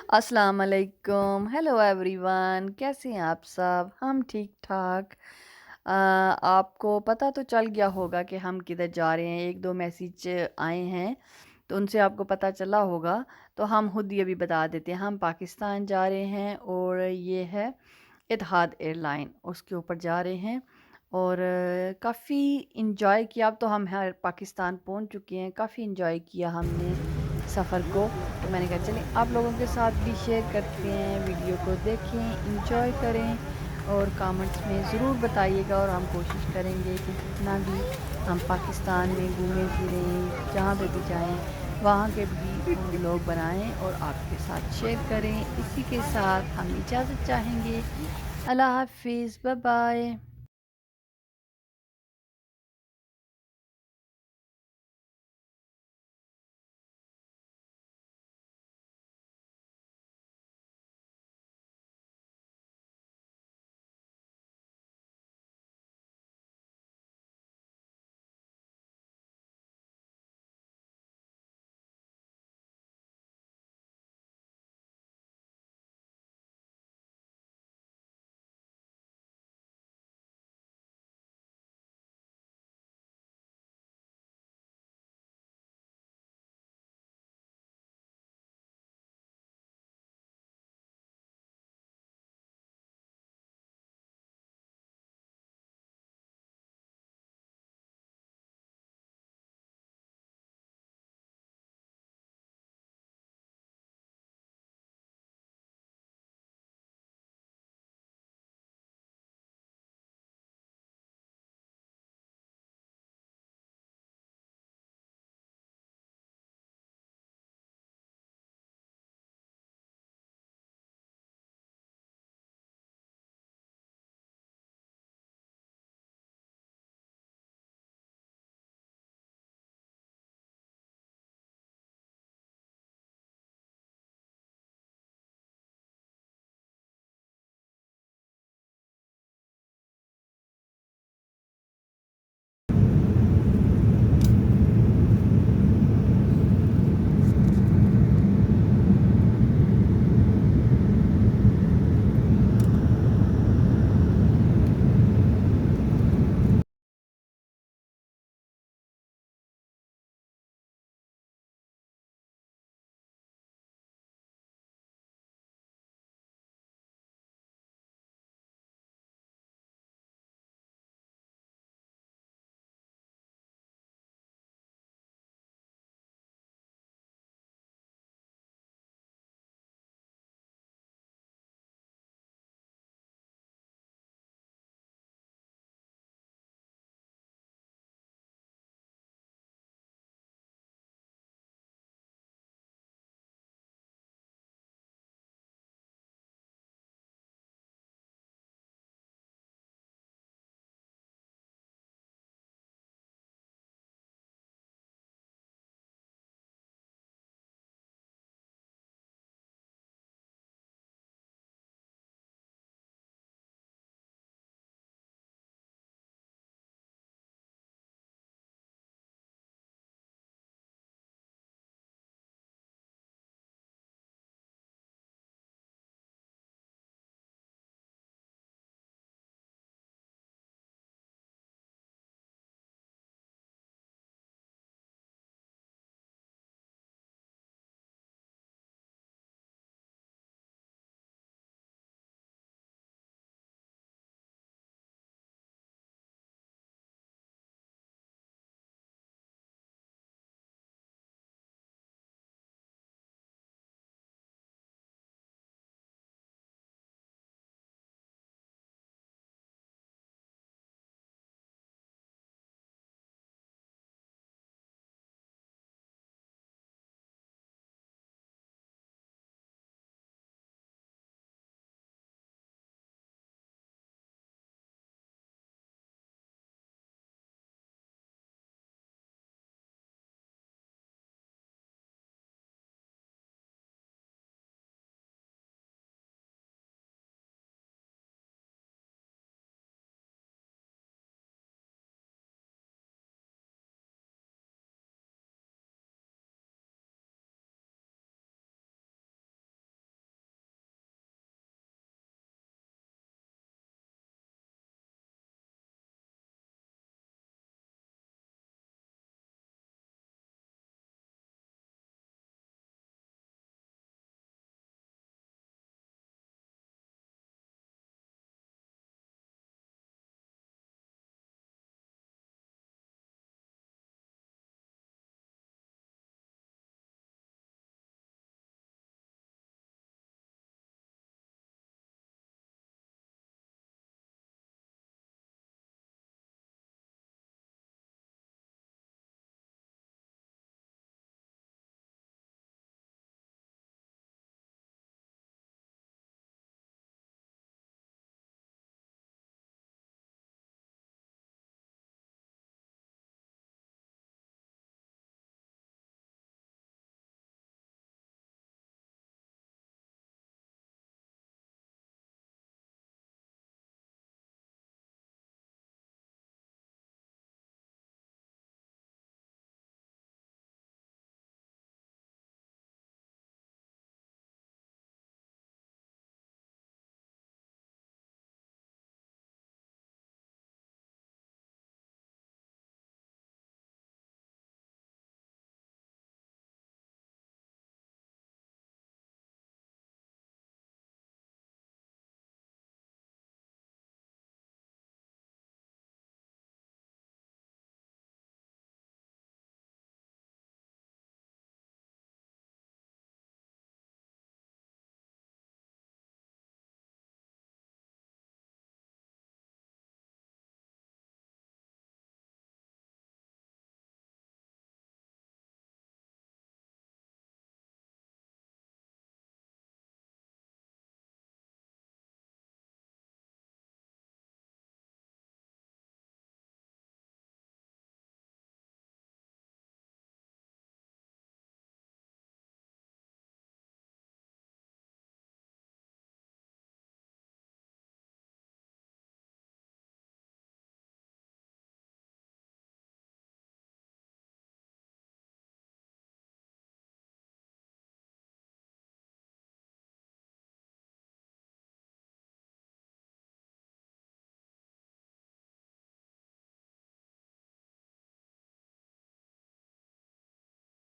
अस्सलाम वालेकुम, hello everyone, कैसे हैं आप सब? हम ठीक ठाक। आपको पता तो चल गया होगा कि हम किधर जा रहे हैं। एक दो मैसेज आए हैं तो उनसे आपको पता चला होगा। तो हम खुद ही अभी बता देते हैं, हम पाकिस्तान जा रहे हैं और ये है इतिहाद एयरलाइन, उसके ऊपर जा रहे हैं। और काफ़ी इंजॉय किया। अब तो हम पाकिस्तान पहुंच चुके हैं। काफ़ी इंजॉय किया हमने सफ़र को। तो मैंने कहा चलें आप लोगों के साथ भी शेयर करते हैं, वीडियो को देखें, इंजॉय करें और कमेंट्स में ज़रूर बताइएगा। और हम कोशिश करेंगे कि जितना भी हम पाकिस्तान में घूमें फिरें, जहाँ पे भी जाएं, वहाँ के भी व्लॉग बनाएं और आपके साथ शेयर करें। इसी के साथ हम इजाज़त चाहेंगे। अल्लाह हाफिज़, बाय बाय।